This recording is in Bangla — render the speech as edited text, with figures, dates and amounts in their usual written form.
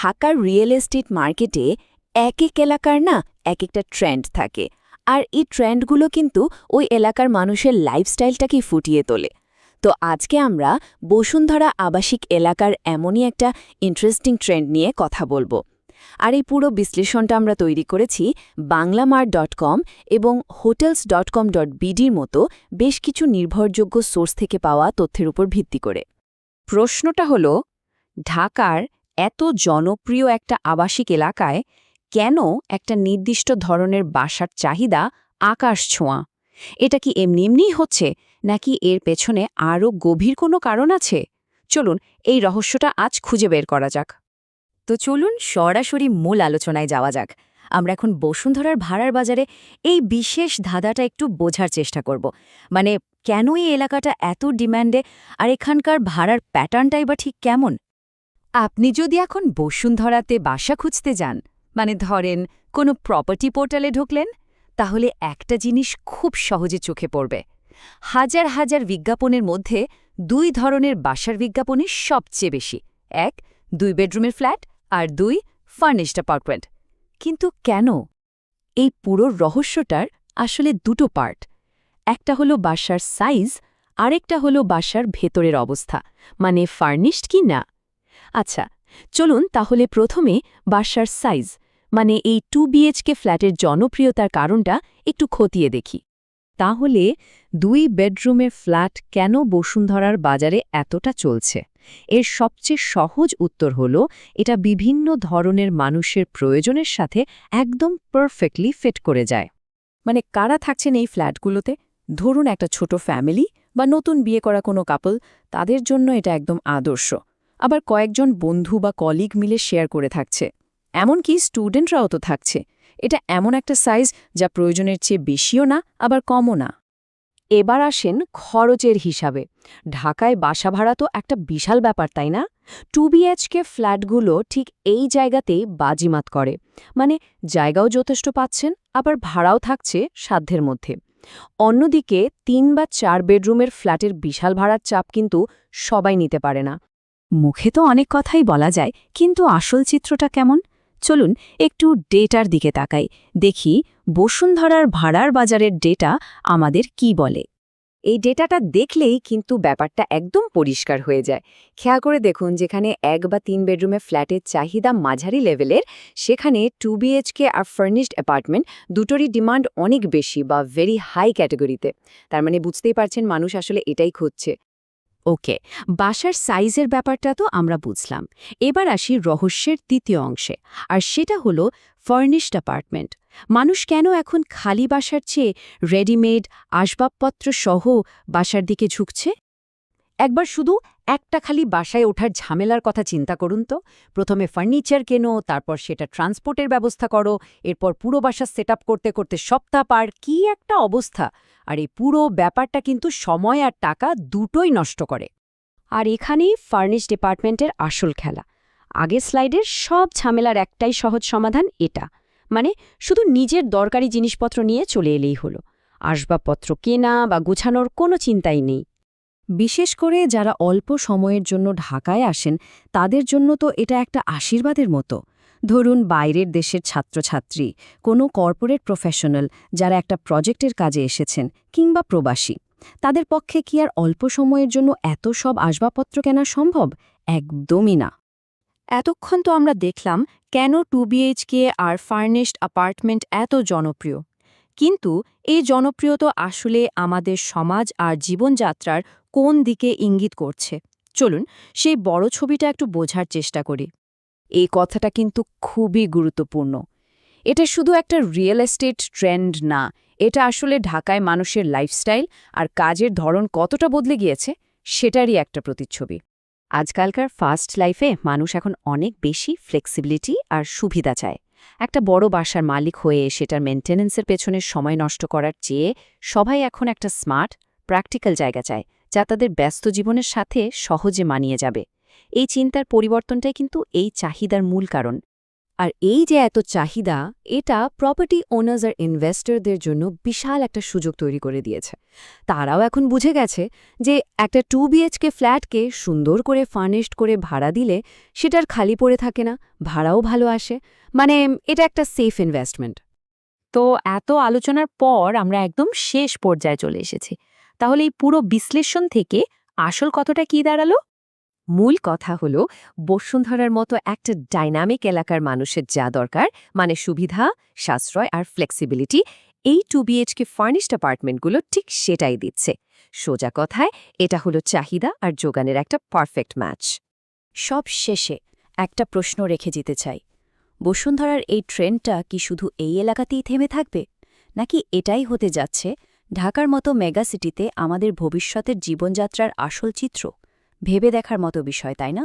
ঢাকার রিয়েল এস্টেট মার্কেটে এক এক এলাকার না এক একটা ট্রেন্ড থাকে, আর এই ট্রেন্ডগুলো কিন্তু ওই এলাকার মানুষের লাইফস্টাইলটাকেই ফুটিয়ে তোলে। তো আজকে আমরা বসুন্ধরা আবাসিক এলাকার এমনই একটা ইন্টারেস্টিং ট্রেন্ড নিয়ে কথা বলবো। আর এই পুরো বিশ্লেষণটা আমরা তৈরি করেছি বাংলামার্ট.com এবং hotels.com.bdর মতো বেশ কিছু নির্ভরযোগ্য সোর্স থেকে পাওয়া তথ্যের উপর ভিত্তি করে। প্রশ্নটা হলো, ঢাকার এত জনপ্রিয় একটা আবাসিক এলাকায় কেন একটা নির্দিষ্ট ধরনের বাসার চাহিদা আকাশ ছোঁয়া? এটা কি এমনি এমনিই হচ্ছে, নাকি এর পেছনে আরও গভীর কোনো কারণ আছে? চলুন এই রহস্যটা আজ খুঁজে বের করা যাক। তো চলুন সরাসরি মূল আলোচনায় যাওয়া যাক। আমরা এখন বসুন্ধরার ভাড়ার বাজারে এই বিশেষ ধাঁধাটা একটু বোঝার চেষ্টা করব। মানে কেন এই এলাকাটা এত ডিম্যান্ডে, আর এখানকার ভাড়ার প্যাটার্নটাই বা ঠিক কেমন? আপনি যদি এখন বসুন্ধরাতে বাসা খুঁজতে যান, মানে ধরেন কোনো প্রপার্টি পোর্টালে ঢুকলেন, তাহলে একটা জিনিস খুব সহজে চোখে পড়বে। হাজার হাজার বিজ্ঞাপনের মধ্যে দুই ধরনের বাসার বিজ্ঞাপনই সবচেয়ে বেশি। এক, 2 বেডরুমের ফ্ল্যাট, আর 2, ফার্নিশড অ্যাপার্টমেন্ট। কিন্তু কেন? এই পুরো রহস্যটার আসলে দুটো পার্ট। একটা হলো বাসার সাইজ, আরেকটা হলো বাসার ভেতরের অবস্থা, মানে ফার্নিশড কি না। আচ্ছা, চলুন তাহলে প্রথমে বাসার সাইজ, মানে এই 2 বিএইচকে ফ্ল্যাটের জনপ্রিয়তার কারণটা একটু খতিয়ে দেখি। তাহলে 2 বেডরুমের ফ্ল্যাট কেন বসুন্ধরার বাজারে এতটা চলছে? এর সবচেয়ে সহজ উত্তর হলো, এটা বিভিন্ন ধরনের মানুষের প্রয়োজনের সাথে একদম পারফেক্টলি ফিট করে যায়। মানে কারা থাকছেন এই ফ্ল্যাটগুলোতে? ধরুন একটা ছোট ফ্যামিলি বা নতুন বিয়ে করা কোনো কাপল, তাদের জন্য এটা একদম আদর্শ। আবার কয়েকজন বন্ধু বা কলিগ মিলে শেয়ার করে থাকছে, এমনকি স্টুডেন্টরাও তো থাকছে। এটা এমন একটা সাইজ যা প্রয়োজনের চেয়ে বেশিও না, আবার কমও না। এবার আসেন খরচের হিসাবে। ঢাকায় বাসা ভাড়া তো একটা বিশাল ব্যাপার, তাই না? 2 বিএইচকে ফ্ল্যাটগুলো ঠিক এই জায়গাতেই বাজিমাত করে। মানে জায়গাও যথেষ্ট পাচ্ছেন, আবার ভাড়াও থাকছে সাধ্যের মধ্যে। অন্যদিকে 3 বা 4 বেডরুমের ফ্ল্যাটের বিশাল ভাড়ার চাপ কিন্তু সবাই নিতে পারে না। মুখে তো অনেক কথাই বলা যায়, কিন্তু আসল চিত্রটা কেমন? চলুন একটু ডেটার দিকে তাকাই, দেখি বসুন্ধরার ভাড়ার বাজারের ডেটা আমাদের কি বলে। এই ডেটাটা দেখলেই কিন্তু ব্যাপারটা একদম পরিষ্কার হয়ে যায়। খেয়াল করে দেখুন, যেখানে 1 বা 3 বেডরুমের ফ্ল্যাটের চাহিদা মাঝারি লেভেলের, সেখানে 2 বিএইচকে আর ফার্নিশড অ্যাপার্টমেন্ট দুটোরই ডিমান্ড অনেক বেশি বা ভেরি হাই ক্যাটাগরিতে। তার মানে বুঝতেই পারছেন, মানুষ আসলে এটাই খুঁজছে। ওকে, বাসার সাইজের ব্যাপারটা তো আমরা বুঝলাম। এবার আসি রহস্যের দ্বিতীয় অংশে, আর সেটা হলো ফার্নিশড অ্যাপার্টমেন্ট। মানুষ কেন এখন খালি বাসার চেয়ে রেডিমেড আসবাবপত্র সহ বাসার দিকে ঝুঁকছে? একবার শুধু একটা খালি বাসায় ওঠার ঝামেলার কথা চিন্তা করুন তো। প্রথমে ফার্নিচার কেনো, তারপর সেটা ট্রান্সপোর্টের ব্যবস্থা করো, এরপর পুরো বাসা সেট করতে করতে সপ্তাহ পার, কি একটা অবস্থা! আর এই পুরো ব্যাপারটা কিন্তু সময় আর টাকা দুটোই নষ্ট করে। আর এখানেই ফার্নিশ ডিপার্টমেন্টের আসল খেলা। আগের স্লাইডের সব ঝামেলার একটাই সহজ সমাধান, এটা মানে শুধু নিজের দরকারি জিনিসপত্র নিয়ে চলে এলেই হলো। আসবাবপত্র কেনা বা গুছানোর কোনো চিন্তাই নেই। বিশেষ করে যারা অল্প সময়ের জন্য ঢাকায় আসেন, তাদের জন্য তো এটা একটা আশীর্বাদের মতো। ধরুন বাইরের দেশের ছাত্রছাত্রী, কোনো কর্পোরেট প্রফেশনাল যারা একটা প্রজেক্টের কাজে এসেছেন, কিংবা প্রবাসী, তাদের পক্ষে কি আর অল্প সময়ের জন্য এত সব আসবাবপত্র কেনা সম্ভব? একদমই না। এতক্ষণ তো আমরা দেখলাম কেন 2 বিএইচকে আর ফার্নিশড অ্যাপার্টমেন্ট এত জনপ্রিয়। কিন্তু এই জনপ্রিয়তা আসলে আমাদের সমাজ আর জীবনযাত্রার কোন দিকে ইঙ্গিত করছে? চলুন সেই বড় ছবিটা একটু বোঝার চেষ্টা করি। এই কথাটা কিন্তু খুবই গুরুত্বপূর্ণ। এটা শুধু একটা রিয়েল এস্টেট ট্রেন্ড না, এটা আসলে ঢাকায় মানুষের লাইফস্টাইল আর কাজের ধরন কতটা বদলে গিয়েছে সেটারই একটা প্রতিচ্ছবি। আজকালকার ফাস্ট লাইফে মানুষ এখন অনেক বেশি ফ্লেক্সিবিলিটি আর সুবিধা চায়। একটা বড় বাসার মালিক হয়ে সেটার মেইনটেনেন্সের পেছনে সময় নষ্ট করার চেয়ে সবাই এখন একটা স্মার্ট, প্র্যাকটিক্যাল জায়গা চায়, যা তাদের ব্যস্ত জীবনের সাথে সহজে মানিয়ে যাবে। এই চিন্তার পরিবর্তনটাই কিন্তু এই চাহিদার মূল কারণ। আর এই যে এত চাহিদা, এটা প্রপার্টি ওনার্স আর ইনভেস্টরদের জন্য বিশাল একটা সুযোগ তৈরি করে দিয়েছে। তারাও এখন বুঝে গেছে যে একটা 2 বিএইচকে ফ্ল্যাটকে সুন্দর করে ফার্নিশড করে ভাড়া দিলে সেটার খালি পড়ে থাকে না, ভাড়াও ভালো আসে। মানে এটা একটা সেফ ইনভেস্টমেন্ট। তো এত আলোচনার পর আমরা একদম শেষ পর্যায়ে চলে এসেছি। তাহলে এই পুরো বিশ্লেষণ থেকে আসল কথাটা কি দাঁড়ালো? মূল কথা হলো বসুন্ধরার মতো একটা ডাইনামিক এলাকার মানুষের যা দরকার, মানে সুবিধা, সাশ্রয় আর ফ্লেক্সিবিলিটি, এই 2 বিএইচকে ফার্নিশড অ্যাপার্টমেন্টগুলো ঠিক সেটাই দিচ্ছে। সোজা কথায় এটা হলো চাহিদা আর যোগানের একটা পারফেক্ট ম্যাচ। সব শেষে একটা প্রশ্ন রেখে যেতে চাই, বসুন্ধরার এই ট্রেন্ডটা কি শুধু এই এলাকাতেই থেমে থাকবে, নাকি এটাই হতে যাচ্ছে ঢাকার মতো মেগাসিটিতে আমাদের ভবিষ্যতের জীবনযাত্রার আসল চিত্র? ভেবে দেখার মতো বিষয়, তাই না?